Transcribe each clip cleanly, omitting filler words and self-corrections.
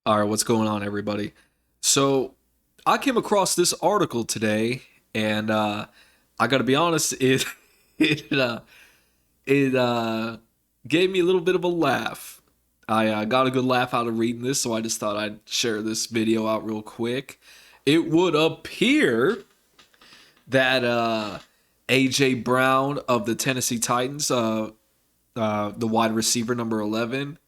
All right, what's going on, everybody? So, I came across this article today, and I got to be honest, it uh, it gave me a little bit of a laugh. I got a good laugh out of reading this, so I just thought I'd share this video out real quick. It would appear that AJ Brown of the Tennessee Titans, the wide receiver number 11,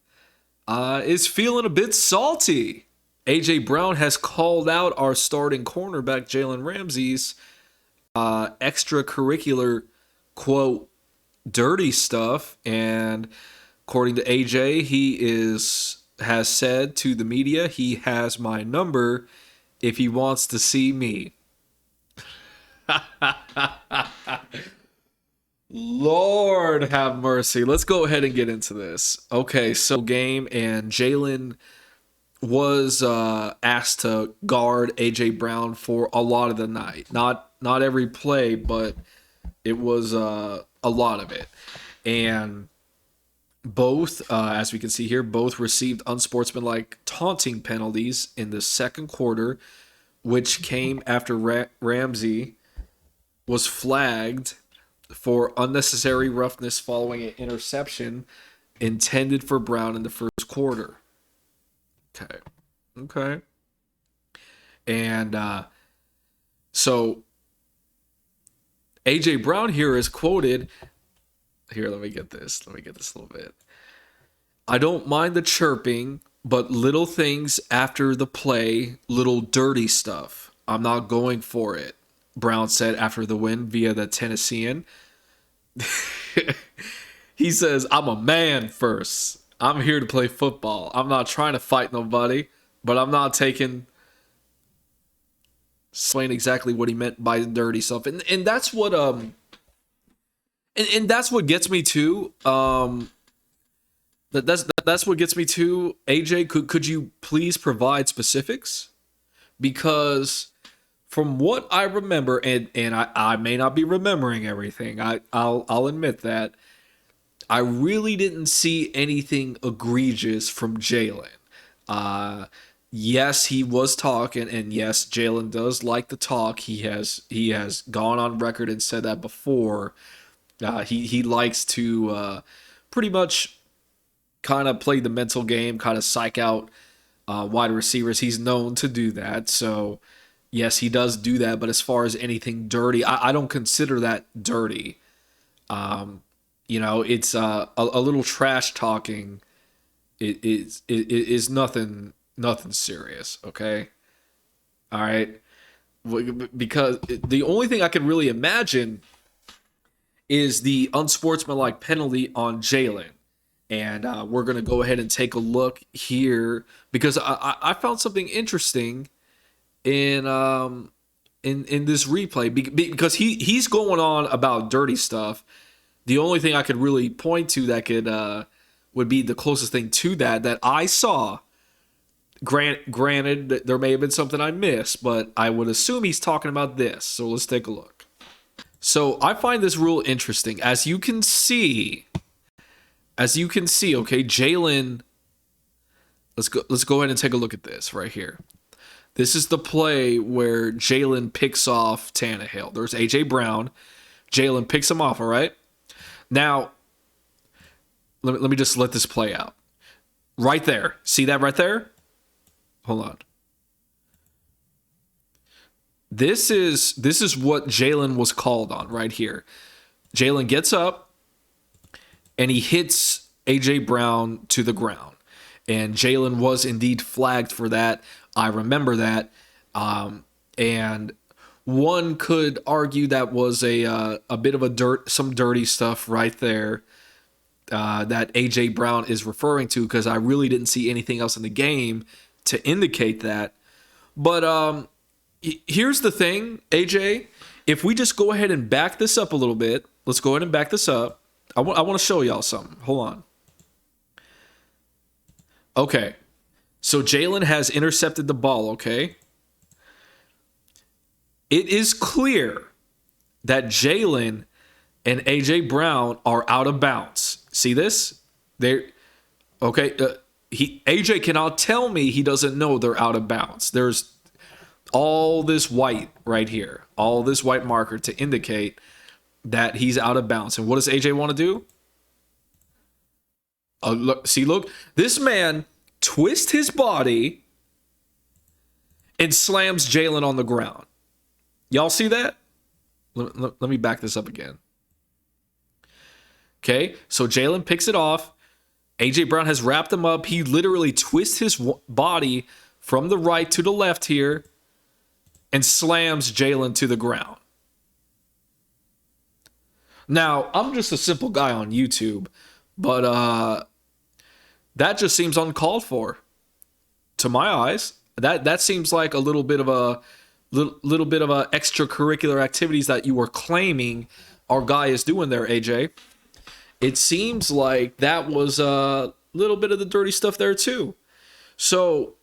is feeling a bit salty. AJ Brown has called out our starting cornerback Jalen Ramsey's extracurricular quote dirty stuff, and according to AJ, he is has said to the media he has my number if he wants to see me. Lord have mercy. Let's go ahead and get into this. Okay, so game, and Jalen was asked to guard AJ Brown for a lot of the night. Not every play, but it was a lot of it. And both, as we can see here, both received unsportsmanlike taunting penalties in the second quarter, which came after Ramsey was flagged for unnecessary roughness following an interception intended for Brown in the first quarter. Okay. Okay. And so AJ Brown here is quoted. Here, let me get this. Let me get this a little bit. I don't mind the chirping, but little things after the play, little dirty stuff, I'm not going for it, Brown said after the win via the Tennessean. He says, I'm a man first. I'm here to play football. I'm not trying to fight nobody, but I'm not taking explain exactly what he meant by dirty stuff. And that's what and that's what gets me too. That's what gets me too. AJ, could you please provide specifics? Because from what I remember, and I may not be remembering everything, I'll admit that I really didn't see anything egregious from Jalen. Yes, he was talking, and yes, Jalen does like to talk. He has gone on record and said that before. He likes to pretty much kind of play the mental game, kind of psych out wide receivers. He's known to do that. So yes, he does do that. But as far as anything dirty, I don't consider that dirty. It's a little trash talking. It is nothing serious. Okay, all right. Because the only thing I can really imagine is the unsportsmanlike penalty on Jalen. And we're going to go ahead and take a look here because I found something interesting in this replay because he's going on about dirty stuff. The only thing I could really point to that could would be the closest thing to that I saw. Granted, that there may have been something I missed, but I would assume he's talking about this. So let's take a look. So I find this rule interesting. As you can see, okay, Jalen. Let's go ahead and take a look at this right here. This is the play where Jalen picks off Tannehill. There's AJ Brown. Jalen picks him off. All right. Now, let me just let this play out. Right there. See that right there? Hold on. This is what Jalen was called on right here. Jalen gets up and he hits AJ Brown to the ground. And Jalen was indeed flagged for that. I remember that. And one could argue that was a bit of some dirty stuff right there that AJ Brown is referring to, because I really didn't see anything else in the game to indicate that. But here's the thing, AJ. If we just go ahead and back this up a little bit, let's go ahead and back this up. I want to show y'all something. Hold on. Okay. So Jalen has intercepted the ball, okay? It is clear that Jalen and AJ Brown are out of bounds. See this? Okay. AJ cannot tell me he doesn't know they're out of bounds. There's all this white right here, all this white marker to indicate that he's out of bounds. And what does AJ want to do? Look, this man twists his body and slams Jalen on the ground. Y'all see that? Let me back this up again. Okay, so Jalen picks it off. AJ Brown has wrapped him up. He literally twists his body from the right to the left here and slams Jalen to the ground. Now, I'm just a simple guy on YouTube, but that just seems uncalled for to my eyes. That seems like a little bit of a extracurricular activities that you were claiming our guy is doing there, AJ. It seems like that was a little bit of the dirty stuff there too. So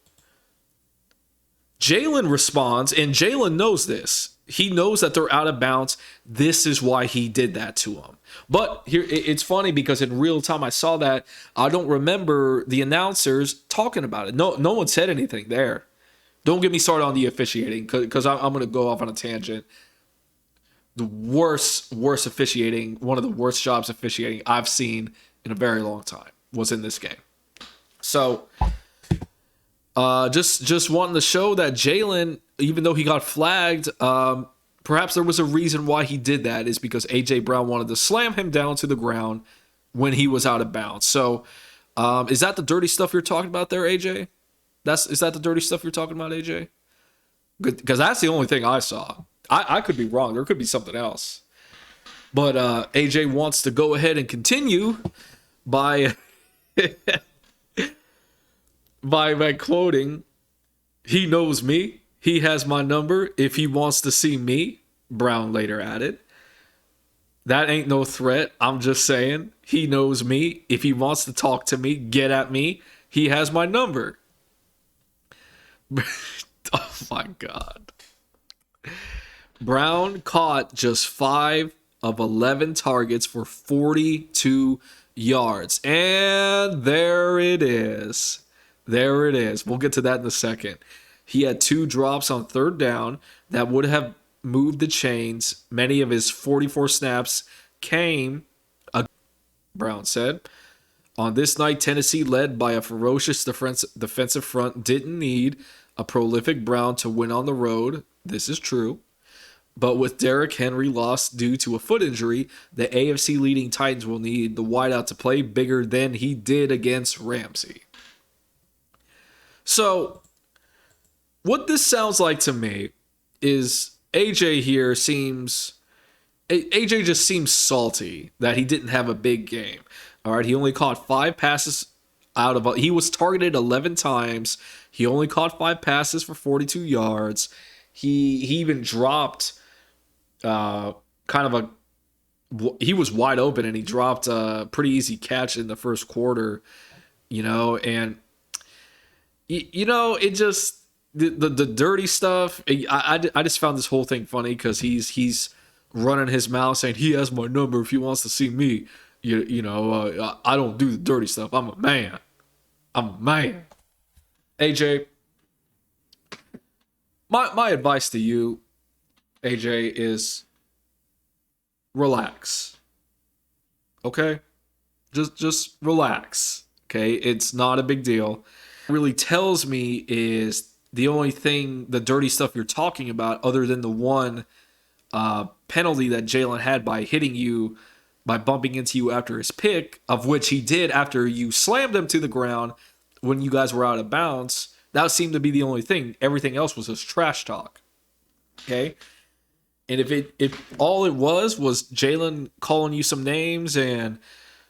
Jalen responds, and Jalen knows this. He knows that they're out of bounds. This is why he did that to him. But here, it's funny because in real time I saw that. I don't remember the announcers talking about it. No one said anything there. Don't get me started on the officiating because I'm going to go off on a tangent. The worst officiating, one of the worst jobs officiating I've seen in a very long time was in this game. So just wanting to show that Jalen, even though he got flagged, perhaps there was a reason why he did that, is because AJ Brown wanted to slam him down to the ground when he was out of bounds. So is that the dirty stuff you're talking about there, AJ? Is that the dirty stuff you're talking about, AJ? Because that's the only thing I saw. I could be wrong. There could be something else. But AJ wants to go ahead and continue by by quoting, "He knows me. He has my number. If he wants to see me," Brown later added. "That ain't no threat. I'm just saying he knows me. If he wants to talk to me, get at me. He has my number." Oh my God. Brown caught just 5 of 11 targets for 42 yards. And there it is. There it is. We'll get to that in a second. He had 2 drops on 3rd down that would have moved the chains. Many of his 44 snaps came, Brown said. On this night, Tennessee, led by a ferocious defensive front, didn't need a prolific Brown to win on the road. This is true. But with Derrick Henry lost due to a foot injury, the AFC leading Titans will need the wideout to play bigger than he did against Ramsey. So, what this sounds like to me is AJ just seems salty that he didn't have a big game. All right, he only caught 5 passes he was targeted 11 times. He only caught 5 passes for 42 yards. He even dropped he was wide open and he dropped a pretty easy catch in the first quarter, and it just, the dirty stuff. I just found this whole thing funny because he's running his mouth saying he has my number if he wants to see me. I don't do the dirty stuff. I'm a man. AJ, my advice to you, AJ, is relax. Okay? Just relax. Okay? It's not a big deal. What really tells me is the only thing, the dirty stuff you're talking about, other than the one penalty that Jalen had by hitting you, by bumping into you after his pick, of which he did after you slammed him to the ground when you guys were out of bounds. That seemed to be the only thing. Everything else was just trash talk. Okay? And if all it was Jalen calling you some names and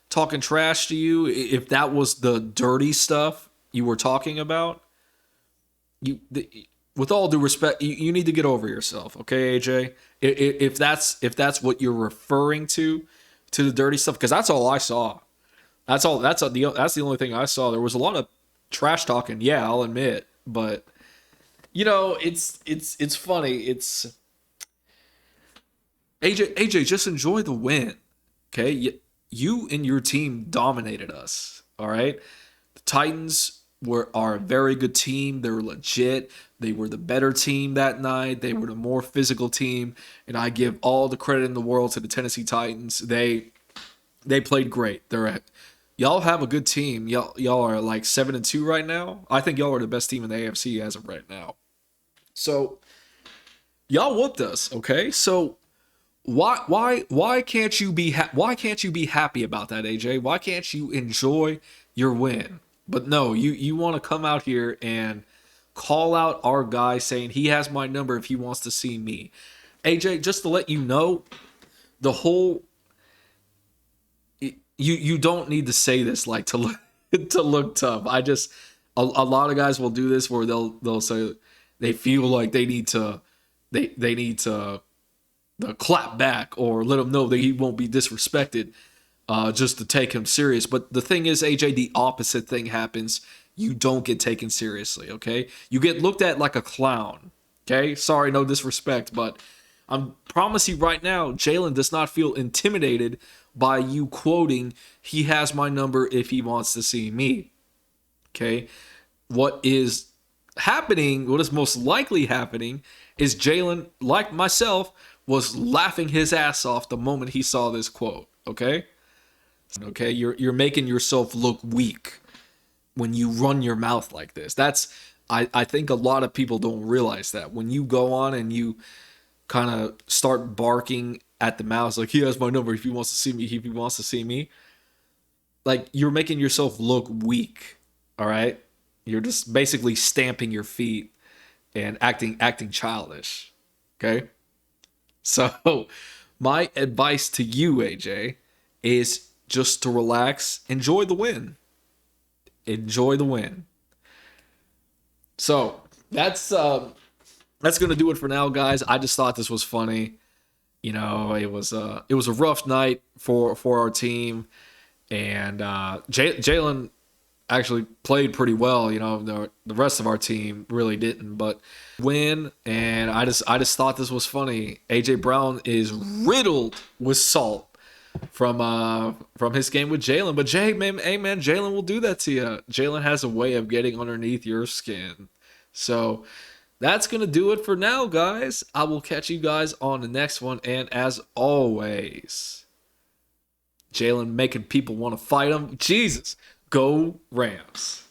talking trash to you, if that was the dirty stuff you were talking about, with all due respect, you need to get over yourself, okay, AJ? If that's what you're referring to the dirty stuff, because that's all I saw. That's the only thing I saw. There was a lot of trash talking, yeah, I'll admit, but it's funny. It's AJ, just enjoy the win, okay? You and your team dominated us, all right? Titans are a very good team. They're legit. They were the better team that night. They were the more physical team, and I give all the credit in the world to the Tennessee Titans. They played great. Y'all have a good team. Y'all are like 7-2 right now. I think y'all are the best team in the AFC as of right now. So y'all whooped us, okay? So why can't you be happy about that, AJ? Why can't you enjoy your win? But no, you want to come out here and call out our guy saying he has my number if he wants to see me. AJ, just to let you know, the whole you don't need to say this like to look to look tough. A lot of guys will do this where they'll say they feel like they need to clap back or let him know that he won't be disrespected just to take him serious. But the thing is, AJ, the opposite thing happens. You don't get taken seriously, okay? You get looked at like a clown, okay? Sorry, no disrespect, but I promise you right now, Jalen does not feel intimidated by you quoting, he has my number if he wants to see me, okay? What is happening, what is most likely happening, is Jalen, like myself, was laughing his ass off the moment he saw this quote, okay? Okay, you're making yourself look weak when you run your mouth like this. I think a lot of people don't realize that. When you go on and you kind of start barking at the mouse, like, he has my number if he wants to see me, if he wants to see me, like, you're making yourself look weak, all right? You're just basically stamping your feet and acting childish, okay? So my advice to you, AJ, is just to relax, enjoy the win. Enjoy the win. So that's gonna do it for now, guys. I just thought this was funny. You know, it was a rough night for our team, and Jalen actually played pretty well. You know, the rest of our team really didn't, but win. And I just thought this was funny. AJ Brown is riddled with salt from his game with Jalen. But hey man, Jalen will do that to you. Jalen has a way of getting underneath your skin. So that's gonna do it for now, guys. I will catch you guys on the next one. And as always, Jalen making people want to fight him. Jesus, go Rams.